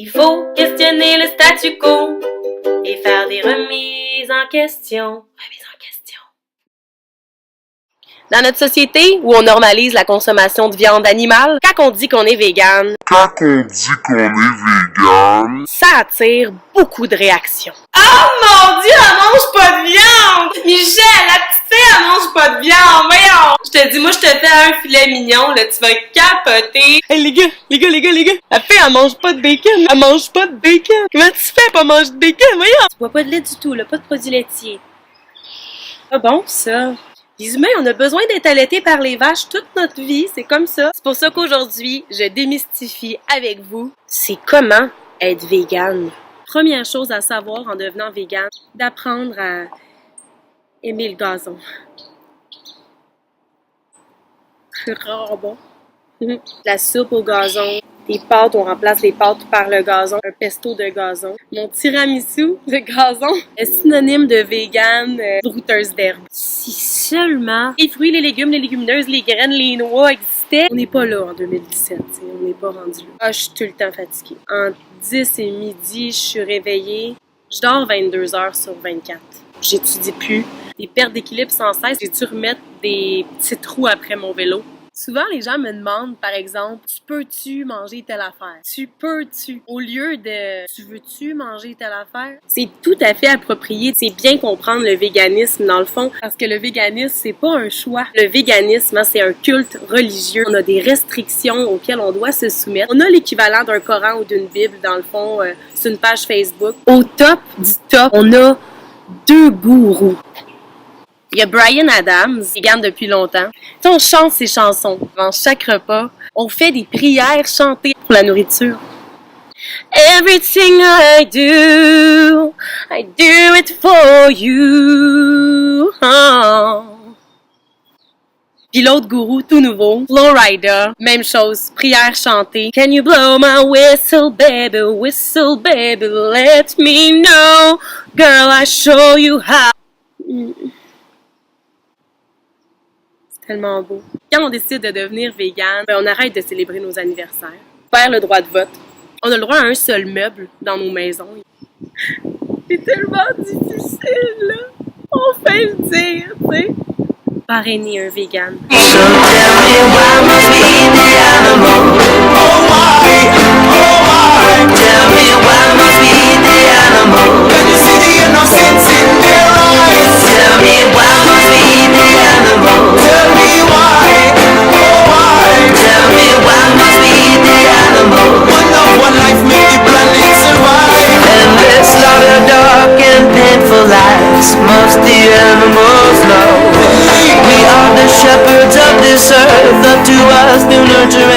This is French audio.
Il faut questionner le statu quo et faire des remises en question. Dans notre société, où on normalise la consommation de viande animale, quand on dit qu'on est vegan, ça attire beaucoup de réactions. Oh mon Dieu, elle mange pas de viande! Michel, la petite fille, elle mange pas de viande! Voyons! Je te dis, moi, je te fais un filet mignon, là, tu vas capoter. Hey, les gars! La fille, elle mange pas de bacon! Elle mange pas de bacon! Comment tu fais pas manger de bacon? Voyons! Tu bois pas de lait du tout, là, pas de produits laitiers. Ah bon, ça? Les humains, on a besoin d'être allaités par les vaches toute notre vie, c'est comme ça. C'est pour ça qu'aujourd'hui, je démystifie avec vous, c'est comment être végane. Première chose à savoir en devenant végane, d'apprendre à aimer le gazon. C'est rare bon. La soupe au gazon, des pâtes, on remplace les pâtes par le gazon, un pesto de gazon. Mon tiramisu de gazon est synonyme de végane brouteuse d'herbe. Si seulement les fruits, les légumes, les légumineuses, les graines, les noix existaient, on n'est pas là en 2017, on n'est pas rendu là. Ah, je suis tout le temps fatiguée. Entre 10 et midi, je suis réveillée. Je dors 22 heures sur 24. J'étudie plus. Des pertes d'équilibre sans cesse. J'ai dû remettre des petits trous après mon vélo. Souvent, les gens me demandent, par exemple, tu peux-tu manger telle affaire? Tu peux-tu? Au lieu de tu veux-tu manger telle affaire? C'est tout à fait approprié. C'est bien comprendre le véganisme dans le fond, parce que le véganisme, c'est pas un choix. Le véganisme, hein, c'est un culte religieux. On a des restrictions auxquelles on doit se soumettre. On a l'équivalent d'un Coran ou d'une Bible, dans le fond, sur une page Facebook. Au top du top, on a 2 gourous. Il y a Bryan Adams, vegan depuis longtemps. Tu sais, on chante ses chansons avant chaque repas. On fait des prières chantées pour la nourriture. Everything I do it for you. Oh. Puis l'autre gourou, tout nouveau, Flo Rida, même chose, prière chantée. Can you blow my whistle, baby, let me know. Girl, I show you how. Tellement beau. Quand on décide de devenir vegan, on arrête de célébrer nos anniversaires. On perd le droit de vote. On a le droit à un seul meuble dans nos maisons. C'est tellement difficile, là. On fait le dire, tu sais. Parrainer un vegan. Most the animals know we are the shepherds of this earth. Up to us, new nurture